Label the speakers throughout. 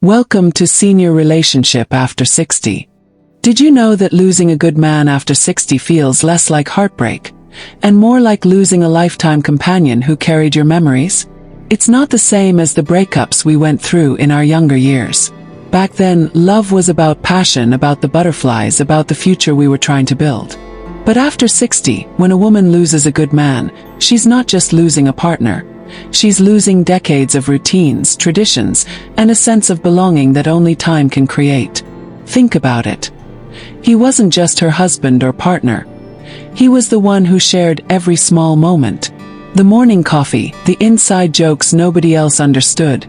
Speaker 1: Welcome to Senior Relationship After 60. Did you know that losing a good man after 60 feels less like heartbreak, and more like losing a lifetime companion who carried your memories? It's not the same as the breakups we went through in our younger years. Back then, love was about passion, about the butterflies, about the future we were trying to build. But after 60, when a woman loses a good man, she's not just losing a partner. She's losing decades of routines, traditions, and a sense of belonging that only time can create. Think about it. He wasn't just her husband or partner. He was the one who shared every small moment. The morning coffee, the inside jokes nobody else understood,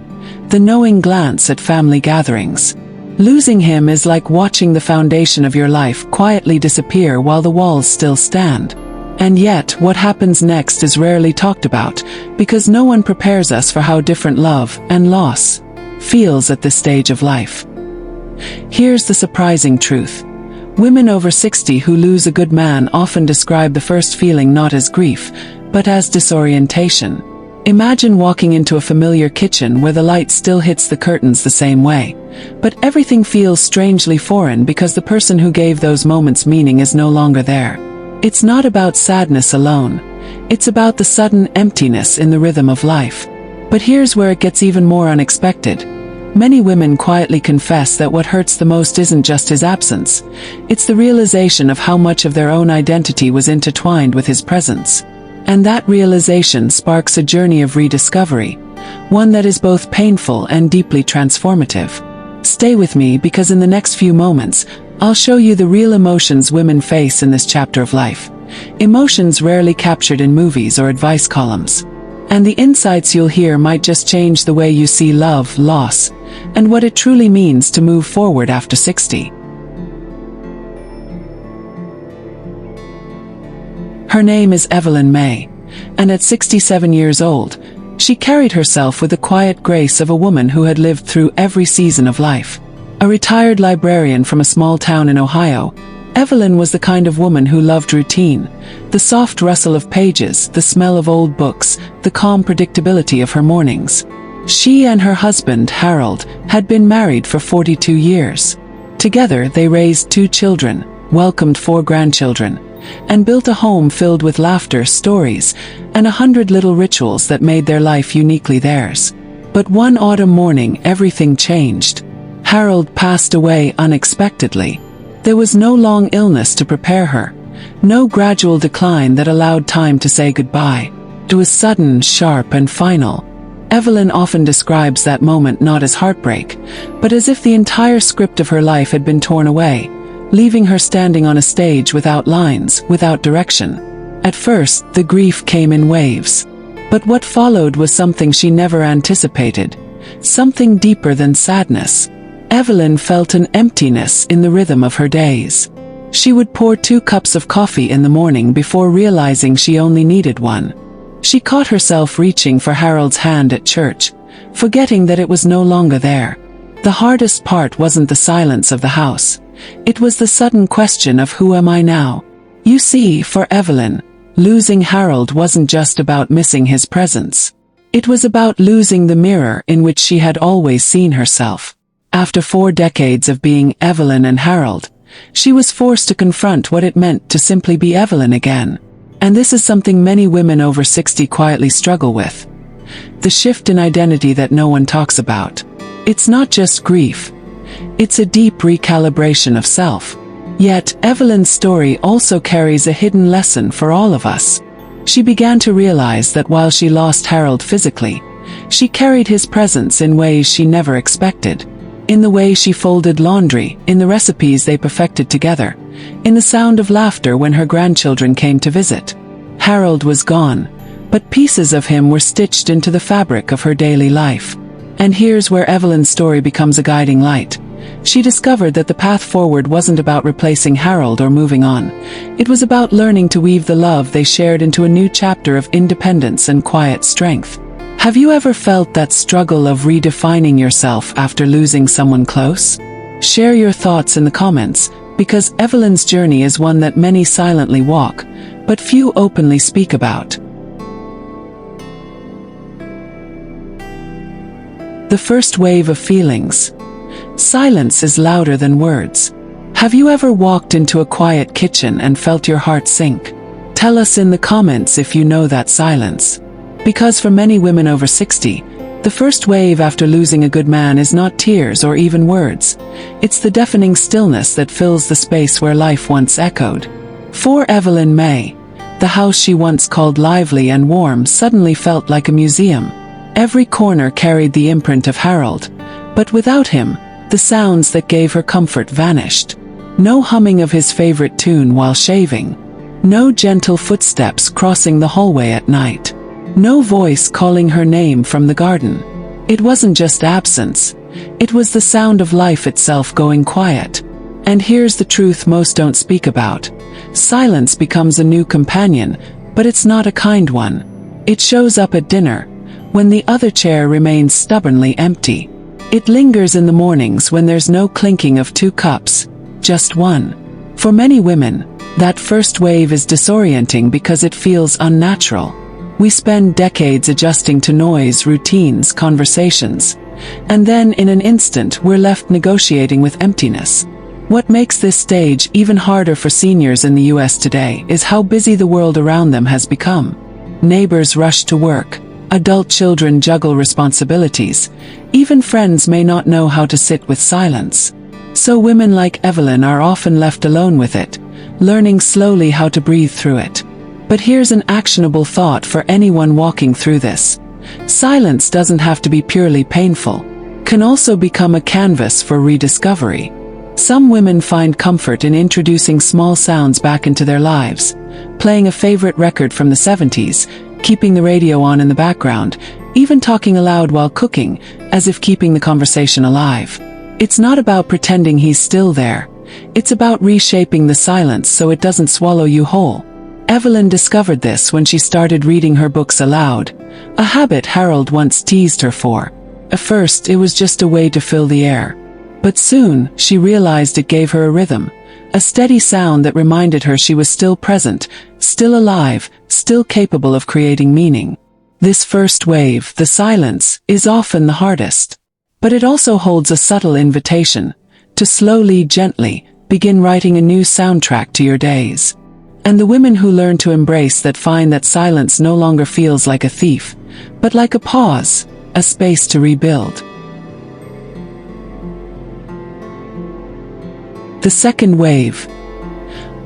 Speaker 1: the knowing glance at family gatherings. Losing him is like watching the foundation of your life quietly disappear while the walls still stand. And yet, what happens next is rarely talked about, because no one prepares us for how different love and loss feels at this stage of life. Here's the surprising truth. Women over 60 who lose a good man often describe the first feeling not as grief, but as disorientation. Imagine walking into a familiar kitchen where the light still hits the curtains the same way, but everything feels strangely foreign because the person who gave those moments meaning is no longer there. It's not about sadness alone. It's about the sudden emptiness in the rhythm of life. But here's where it gets even more unexpected. Many women quietly confess that what hurts the most isn't just his absence. It's the realization of how much of their own identity was intertwined with his presence. And that realization sparks a journey of rediscovery, one that is both painful and deeply transformative. Stay with me, because in the next few moments, I'll show you the real emotions women face in this chapter of life. Emotions rarely captured in movies or advice columns. And the insights you'll hear might just change the way you see love, loss, and what it truly means to move forward after 60. Her name is Evelyn Mae, and at 67 years old, she carried herself with the quiet grace of a woman who had lived through every season of life. A retired librarian from a small town in Ohio, Evelyn was the kind of woman who loved routine, the soft rustle of pages, the smell of old books, the calm predictability of her mornings. She and her husband, Harold, had been married for 42 years. Together, they raised 2 children, welcomed 4 grandchildren, and built a home filled with laughter, stories, and 100 little rituals that made their life uniquely theirs. But one autumn morning, everything changed. Harold passed away unexpectedly. There was no long illness to prepare her, no gradual decline that allowed time to say goodbye. It was sudden, sharp, and final. Evelyn often describes that moment not as heartbreak, but as if the entire script of her life had been torn away, leaving her standing on a stage without lines, without direction. At first, the grief came in waves. But what followed was something she never anticipated, something deeper than sadness. Evelyn felt an emptiness in the rhythm of her days. She would pour 2 cups of coffee in the morning before realizing she only needed 1. She caught herself reaching for Harold's hand at church, forgetting that it was no longer there. The hardest part wasn't the silence of the house. It was the sudden question of who am I now? You see, for Evelyn, losing Harold wasn't just about missing his presence. It was about losing the mirror in which she had always seen herself. After 4 decades of being Evelyn and Harold, she was forced to confront what it meant to simply be Evelyn again. And this is something many women over 60 quietly struggle with. The shift in identity that no one talks about. It's not just grief. It's a deep recalibration of self. Yet, Evelyn's story also carries a hidden lesson for all of us. She began to realize that while she lost Harold physically, she carried his presence in ways she never expected. In the way she folded laundry, in the recipes they perfected together, in the sound of laughter when her grandchildren came to visit. Harold was gone, but pieces of him were stitched into the fabric of her daily life. And here's where Evelyn's story becomes a guiding light. She discovered that the path forward wasn't about replacing Harold or moving on. It was about learning to weave the love they shared into a new chapter of independence and quiet strength. Have you ever felt that struggle of redefining yourself after losing someone close? Share your thoughts in the comments, because Evelyn's journey is one that many silently walk, but few openly speak about. The first wave of feelings. Silence is louder than words. Have you ever walked into a quiet kitchen and felt your heart sink? Tell us in the comments if you know that silence. Because for many women over 60, the first wave after losing a good man is not tears or even words. It's the deafening stillness that fills the space where life once echoed. For Evelyn Mae, the house she once called lively and warm suddenly felt like a museum. Every corner carried the imprint of Harold, but without him, the sounds that gave her comfort vanished. No humming of his favorite tune while shaving. No gentle footsteps crossing the hallway at night. No voice calling her name from the garden. It wasn't just absence. It was the sound of life itself going quiet. And here's the truth most don't speak about. Silence becomes a new companion, but it's not a kind one. It shows up at dinner, when the other chair remains stubbornly empty. It lingers in the mornings when there's no clinking of two cups, just one. For many women, that first wave is disorienting because it feels unnatural. We spend decades adjusting to noise, routines, conversations, and then in an instant we're left negotiating with emptiness. What makes this stage even harder for seniors in the US today is how busy the world around them has become. Neighbors rush to work, adult children juggle responsibilities, even friends may not know how to sit with silence. So women like Evelyn are often left alone with it, learning slowly how to breathe through it. But here's an actionable thought for anyone walking through this. Silence doesn't have to be purely painful. It can also become a canvas for rediscovery. Some women find comfort in introducing small sounds back into their lives, playing a favorite record from the 70s, keeping the radio on in the background, even talking aloud while cooking, as if keeping the conversation alive. It's not about pretending he's still there. It's about reshaping the silence so it doesn't swallow you whole. Evelyn discovered this when she started reading her books aloud, a habit Harold once teased her for. At first, it was just a way to fill the air. But soon, she realized it gave her a rhythm, a steady sound that reminded her she was still present, still alive, still capable of creating meaning. This first wave, the silence, is often the hardest. But it also holds a subtle invitation to slowly, gently, begin writing a new soundtrack to your days. And the women who learn to embrace that find that silence no longer feels like a thief, but like a pause, a space to rebuild. The second wave.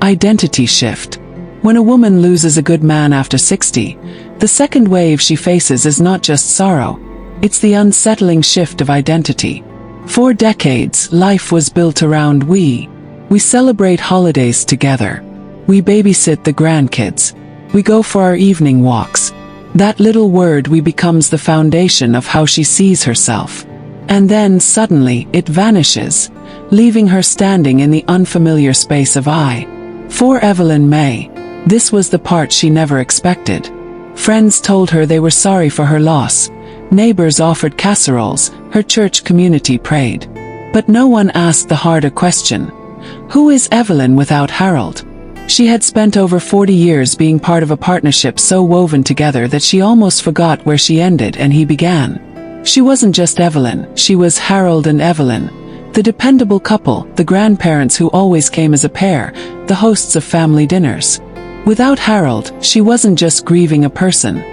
Speaker 1: Identity shift. When a woman loses a good man after 60, the second wave she faces is not just sorrow. It's the unsettling shift of identity. For decades, life was built around we. We celebrate holidays together. We babysit the grandkids. We go for our evening walks. That little word "we" becomes the foundation of how she sees herself. And then, suddenly, it vanishes, leaving her standing in the unfamiliar space of I. For Evelyn Mae, this was the part she never expected. Friends told her they were sorry for her loss. Neighbors offered casseroles, her church community prayed. But no one asked the harder question. Who is Evelyn without Harold? She had spent over 40 years being part of a partnership so woven together that she almost forgot where she ended and he began. She wasn't just Evelyn, she was Harold and Evelyn, the dependable couple, the grandparents who always came as a pair, the hosts of family dinners. Without Harold, she wasn't just grieving a person.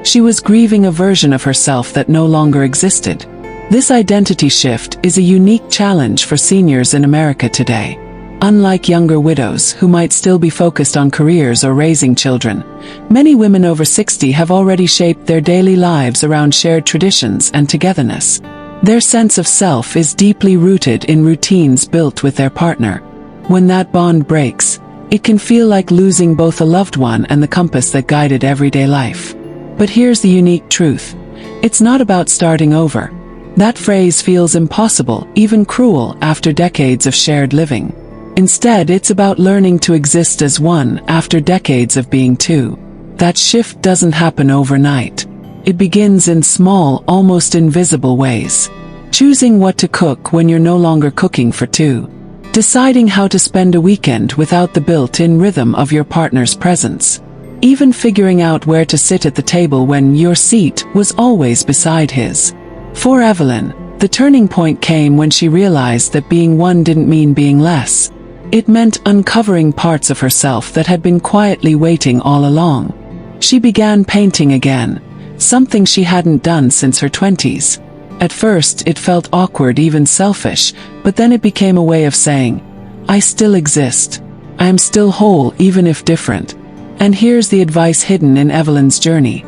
Speaker 1: She was grieving a version of herself that no longer existed. This identity shift is a unique challenge for seniors in America today. Unlike younger widows who might still be focused on careers or raising children, many women over 60 have already shaped their daily lives around shared traditions and togetherness. Their sense of self is deeply rooted in routines built with their partner. When that bond breaks, it can feel like losing both a loved one and the compass that guided everyday life. But here's the unique truth. It's not about starting over. That phrase feels impossible, even cruel, after decades of shared living. Instead, it's about learning to exist as one after decades of being two. That shift doesn't happen overnight. It begins in small, almost invisible ways. Choosing what to cook when you're no longer cooking for two. Deciding how to spend a weekend without the built-in rhythm of your partner's presence. Even figuring out where to sit at the table when your seat was always beside his. For Evelyn, The turning point came when she realized that being one didn't mean being less. It meant uncovering parts of herself that had been quietly waiting all along. She began painting again, something she hadn't done since her 20s. At first, it felt awkward, even selfish, but then it became a way of saying, I still exist. I am still whole, even if different. And here's the advice hidden in Evelyn's journey.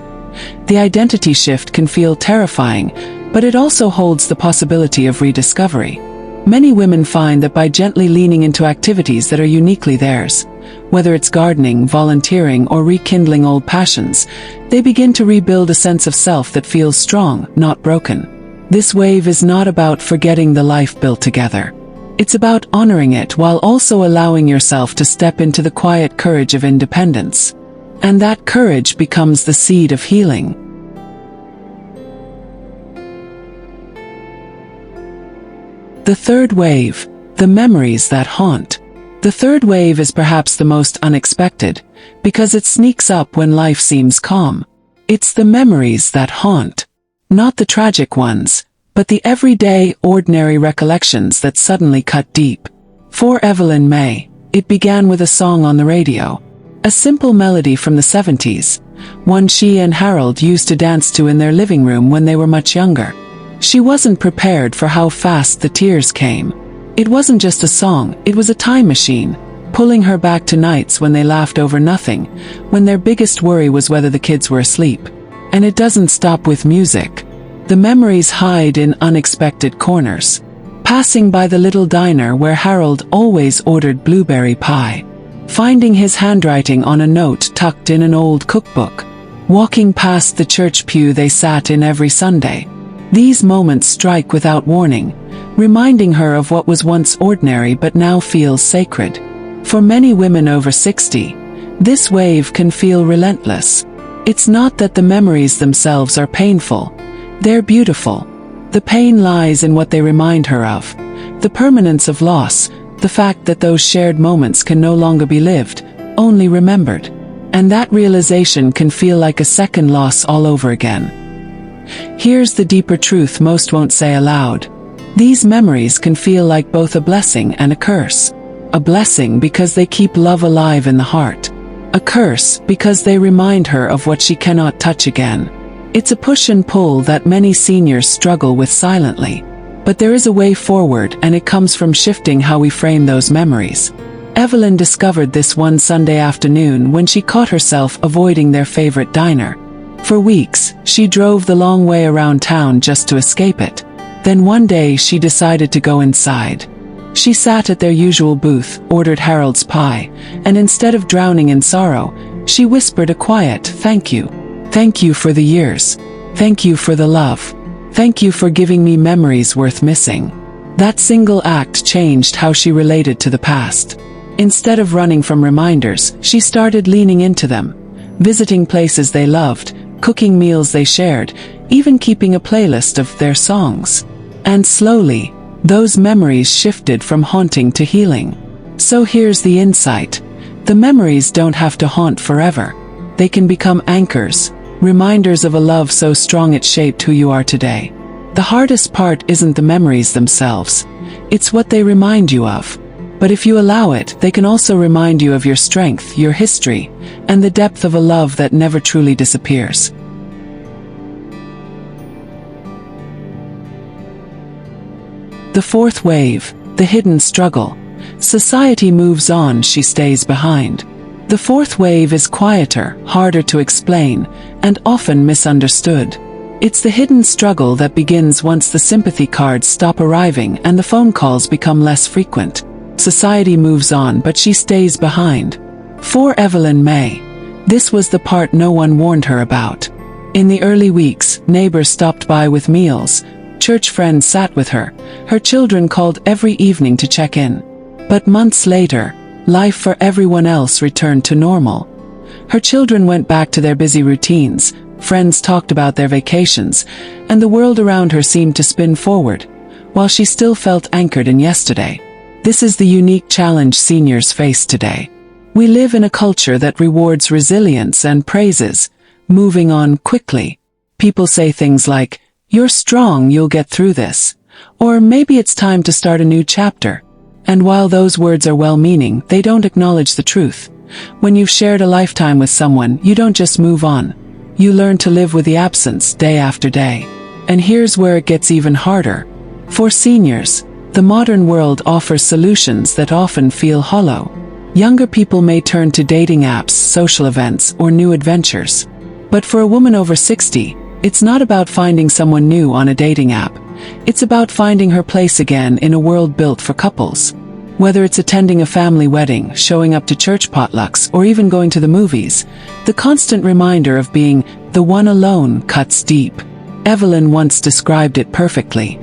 Speaker 1: The identity shift can feel terrifying, but it also holds the possibility of rediscovery. Many women find that by gently leaning into activities that are uniquely theirs, whether it's gardening, volunteering, or rekindling old passions, they begin to rebuild a sense of self that feels strong, not broken. This wave is not about forgetting the life built together. It's about honoring it while also allowing yourself to step into the quiet courage of independence. And that courage becomes the seed of healing. The third wave, the memories that haunt. The third wave is perhaps the most unexpected, because it sneaks up when life seems calm. It's the memories that haunt. Not the tragic ones, but the everyday, ordinary recollections that suddenly cut deep. For Evelyn Mae, it began with a song on the radio. A simple melody from the 70s, one she and Harold used to dance to in their living room when they were much younger. She wasn't prepared for how fast the tears came. It wasn't just a song, it was a time machine, pulling her back to nights when they laughed over nothing, when their biggest worry was whether the kids were asleep. And it doesn't stop with music. The memories hide in unexpected corners. Passing by the little diner where Harold always ordered blueberry pie. Finding his handwriting on a note tucked in an old cookbook. Walking past the church pew they sat in every Sunday. These moments strike without warning, reminding her of what was once ordinary but now feels sacred. For many women over 60, this wave can feel relentless. It's not that the memories themselves are painful. They're beautiful. The pain lies in what they remind her of. The permanence of loss, the fact that those shared moments can no longer be lived, only remembered. And that realization can feel like a second loss all over again. Here's the deeper truth most won't say aloud. These memories can feel like both a blessing and a curse. A blessing because they keep love alive in the heart. A curse because they remind her of what she cannot touch again. It's a push and pull that many seniors struggle with silently. But there is a way forward, and it comes from shifting how we frame those memories. Evelyn discovered this one Sunday afternoon when she caught herself avoiding their favorite diner. For weeks, she drove the long way around town just to escape it. Then one day she decided to go inside. She sat at their usual booth, ordered Harold's pie, and instead of drowning in sorrow, she whispered a quiet "thank you. Thank you for the years. Thank you for the love. Thank you for giving me memories worth missing." That single act changed how she related to the past. Instead of running from reminders, she started leaning into them, visiting places they loved, cooking meals they shared, even keeping a playlist of their songs. And slowly, those memories shifted from haunting to healing. So here's the insight. The memories don't have to haunt forever. They can become anchors, reminders of a love so strong it shaped who you are today. The hardest part isn't the memories themselves. It's what they remind you of. But if you allow it, they can also remind you of your strength, your history, and the depth of a love that never truly disappears. The fourth wave, the hidden struggle. Society moves on, she stays behind. The fourth wave is quieter, harder to explain, and often misunderstood. It's the hidden struggle that begins once the sympathy cards stop arriving and the phone calls become less frequent. Society moves on, but she stays behind. For Evelyn Mae, this was the part no one warned her about. In the early weeks, neighbors stopped by with meals, church friends sat with her, her children called every evening to check in. But months later, life for everyone else returned to normal. Her children went back to their busy routines, friends talked about their vacations, and the world around her seemed to spin forward, while she still felt anchored in yesterday. This is the unique challenge seniors face today. We live in a culture that rewards resilience and praises, moving on quickly. People say things like, "You're strong, you'll get through this," Or maybe it's time to start a new chapter. And while those words are well-meaning, they don't acknowledge the truth. When you've shared a lifetime with someone, you don't just move on. You learn to live with the absence day after day. And here's where it gets even harder. For seniors, the modern world offers solutions that often feel hollow. Younger people may turn to dating apps, social events, or new adventures. But for a woman over 60, it's not about finding someone new on a dating app. It's about finding her place again in a world built for couples. Whether it's attending a family wedding, showing up to church potlucks, or even going to the movies, the constant reminder of being the one alone cuts deep. Evelyn once described it perfectly.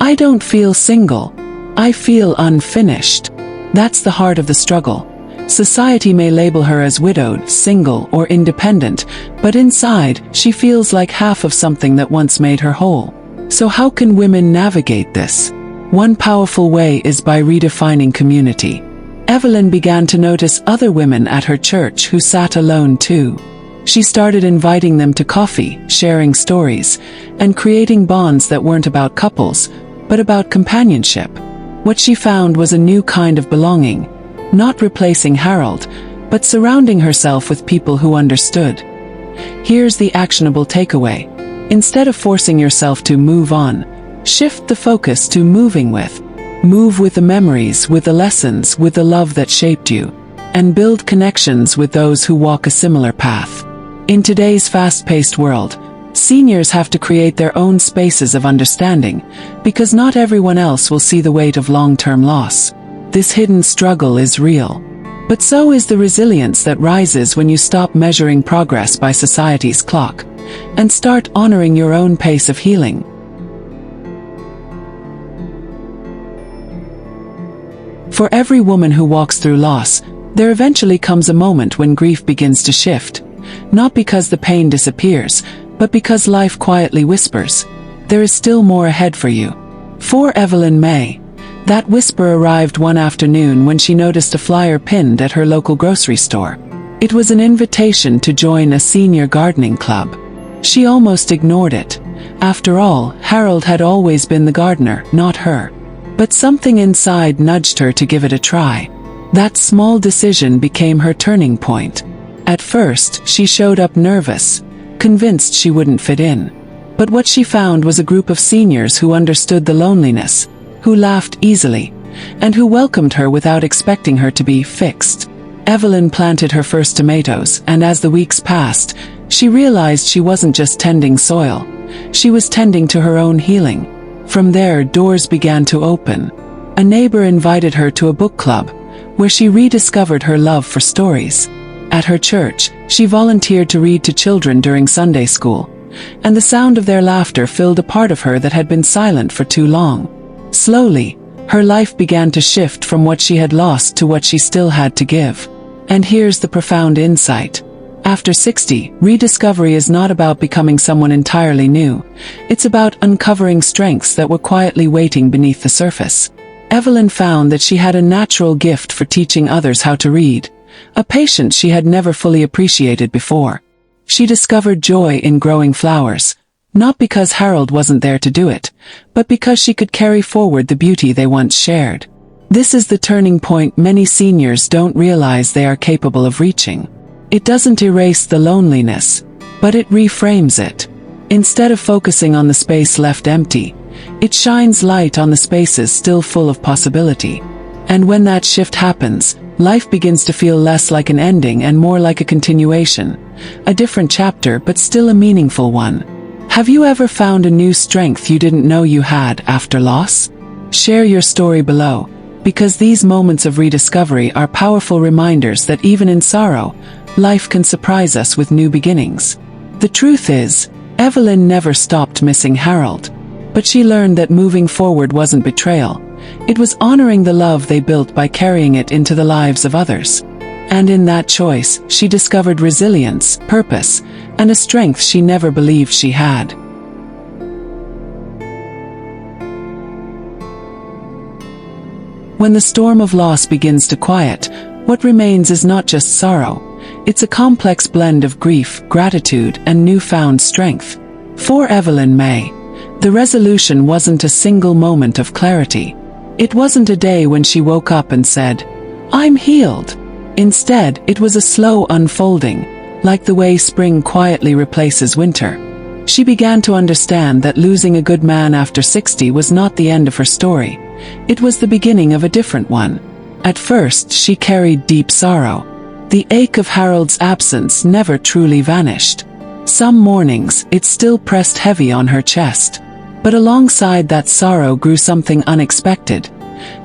Speaker 1: "I don't feel single. I feel unfinished." That's the heart of the struggle. Society may label her as widowed, single, or independent, but inside, she feels like half of something that once made her whole. So how can women navigate this? One powerful way is by redefining community. Evelyn began to notice other women at her church who sat alone too. She started inviting them to coffee, sharing stories, and creating bonds that weren't about couples, but about companionship. What she found was a new kind of belonging, not replacing Harold, but surrounding herself with people who understood. Here's the actionable takeaway. Instead of forcing yourself to move on, shift the focus to moving with. Move with the memories, with the lessons, with the love that shaped you. And build connections with those who walk a similar path. In today's fast-paced world, seniors have to create their own spaces of understanding, because not everyone else will see the weight of long-term loss. This hidden struggle is real. But so is the resilience that rises when you stop measuring progress by society's clock, and start honoring your own pace of healing. For every woman who walks through loss, there eventually comes a moment when grief begins to shift. Not because the pain disappears, but because life quietly whispers, "There is still more ahead for you." For Evelyn Mae, that whisper arrived one afternoon when she noticed a flyer pinned at her local grocery store. It was an invitation to join a senior gardening club. She almost ignored it. After all, Harold had always been the gardener, not her. But something inside nudged her to give it a try. That small decision became her turning point. At first, she showed up nervous, convinced she wouldn't fit in. But what she found was a group of seniors who understood the loneliness, who laughed easily, and who welcomed her without expecting her to be fixed. Evelyn planted her first tomatoes, and as the weeks passed, she realized she wasn't just tending soil. She was tending to her own healing. From there, doors began to open. A neighbor invited her to a book club, where she rediscovered her love for stories. At her church, she volunteered to read to children during Sunday school, and the sound of their laughter filled a part of her that had been silent for too long. Slowly, her life began to shift from what she had lost to what she still had to give. And here's the profound insight. After 60, rediscovery is not about becoming someone entirely new. It's about uncovering strengths that were quietly waiting beneath the surface. Evelyn found that she had a natural gift for teaching others how to read, a patience she had never fully appreciated before. She discovered joy in growing flowers, not because Harold wasn't there to do it, but because she could carry forward the beauty they once shared. This is the turning point many seniors don't realize they are capable of reaching. It doesn't erase the loneliness, but it reframes it. Instead of focusing on the space left empty, it shines light on the spaces still full of possibility. And when that shift happens, life begins to feel less like an ending and more like a continuation. A different chapter, but still a meaningful one. Have you ever found a new strength you didn't know you had after loss? Share your story below, because these moments of rediscovery are powerful reminders that even in sorrow, life can surprise us with new beginnings. The truth is, Evelyn never stopped missing Harold. But she learned that moving forward wasn't betrayal. It was honoring the love they built by carrying it into the lives of others. And in that choice, she discovered resilience, purpose, and a strength she never believed she had. When the storm of loss begins to quiet, what remains is not just sorrow. It's a complex blend of grief, gratitude, and newfound strength. For Evelyn Mae, The resolution wasn't a single moment of clarity. It wasn't a day when she woke up and said, "I'm healed." Instead, it was a slow unfolding, like the way spring quietly replaces winter. She began to understand that losing a good man after 60 was not the end of her story. It was the beginning of a different one. At first, she carried deep sorrow. The ache of Harold's absence never truly vanished. Some mornings, it still pressed heavy on her chest. But alongside that sorrow grew something unexpected,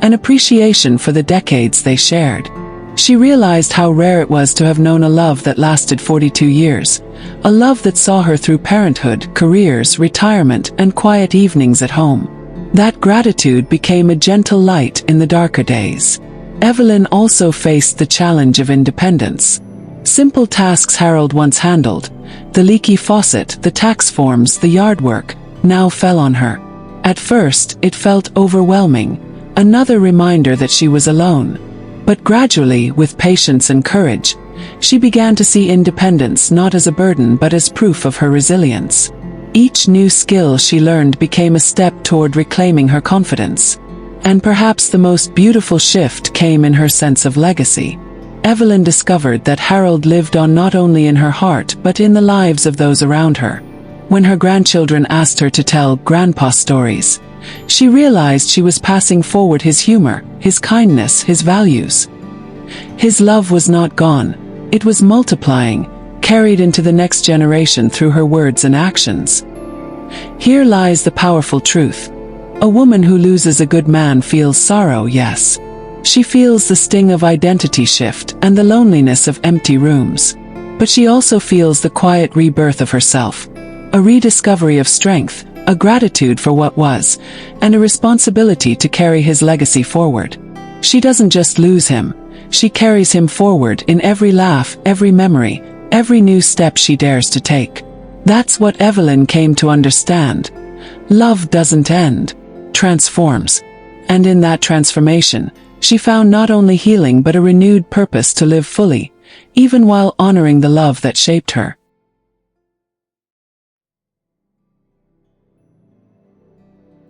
Speaker 1: an appreciation for the decades they shared. She realized how rare it was to have known a love that lasted 42 years, a love that saw her through parenthood, careers, retirement, and quiet evenings at home. That gratitude became a gentle light in the darker days. Evelyn also faced the challenge of independence. Simple tasks Harold once handled, the leaky faucet, the tax forms, the yard work, now fell on her. At first, it felt overwhelming, another reminder that she was alone. But gradually, with patience and courage, she began to see independence not as a burden but as proof of her resilience. Each new skill she learned became a step toward reclaiming her confidence. And perhaps the most beautiful shift came in her sense of legacy. Evelyn discovered that Harold lived on not only in her heart but in the lives of those around her. When her grandchildren asked her to tell Grandpa stories, she realized she was passing forward his humor, his kindness, his values. His love was not gone, it was multiplying, carried into the next generation through her words and actions. Here lies the powerful truth. A woman who loses a good man feels sorrow, yes. She feels the sting of identity shift and the loneliness of empty rooms. But she also feels the quiet rebirth of herself, a rediscovery of strength, a gratitude for what was, and a responsibility to carry his legacy forward. She doesn't just lose him, she carries him forward in every laugh, every memory, every new step she dares to take. That's what Evelyn came to understand. Love doesn't end, transforms. And in that transformation, she found not only healing but a renewed purpose to live fully, even while honoring the love that shaped her.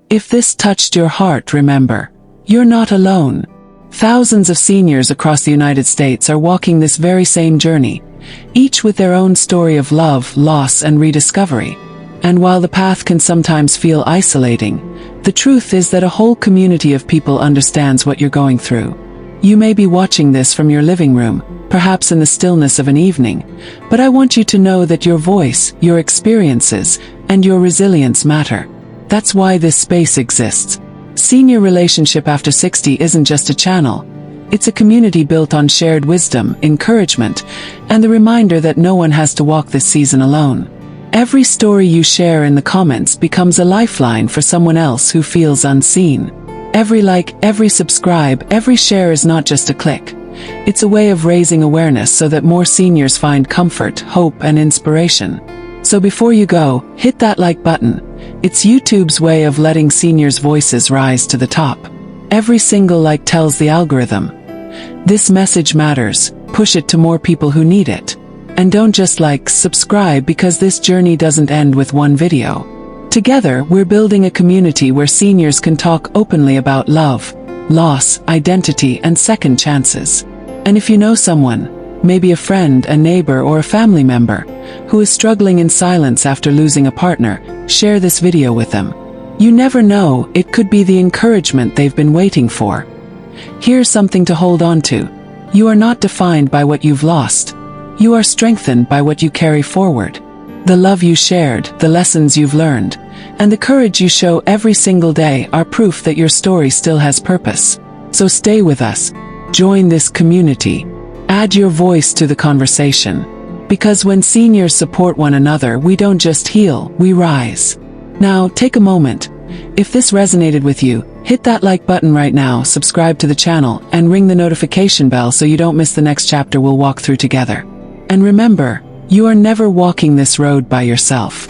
Speaker 1: If this touched your heart, remember, you're not alone. Thousands of seniors across the United States are walking this very same journey, each with their own story of love, loss, and rediscovery. And while the path can sometimes feel isolating, the truth is that a whole community of people understands what you're going through. You may be watching this from your living room, perhaps in the stillness of an evening, but I want you to know that your voice, your experiences, and your resilience matter. That's why this space exists. Senior Relationship After 60 isn't just a channel. It's a community built on shared wisdom, encouragement, and the reminder that no one has to walk this season alone. Every story you share in the comments becomes a lifeline for someone else who feels unseen. Every like, every subscribe, every share is not just a click. It's a way of raising awareness so that more seniors find comfort, hope, and inspiration. So before you go, hit that like button. It's YouTube's way of letting seniors' voices rise to the top. Every single like tells the algorithm, this message matters, push it to more people who need it. And don't just like, subscribe, because this journey doesn't end with one video. Together, we're building a community where seniors can talk openly about love, loss, identity, and second chances. And if you know someone, maybe a friend, a neighbor, or a family member, who is struggling in silence after losing a partner, share this video with them. You never know, it could be the encouragement they've been waiting for. Here's something to hold on to. You are not defined by what you've lost. You are strengthened by what you carry forward. The love you shared, the lessons you've learned, and the courage you show every single day are proof that your story still has purpose. So stay with us. Join this community. Add your voice to the conversation. Because when seniors support one another, we don't just heal, we rise. Now, take a moment. If this resonated with you, hit that like button right now, subscribe to the channel, and ring the notification bell so you don't miss the next chapter we'll walk through together. And remember, you are never walking this road by yourself.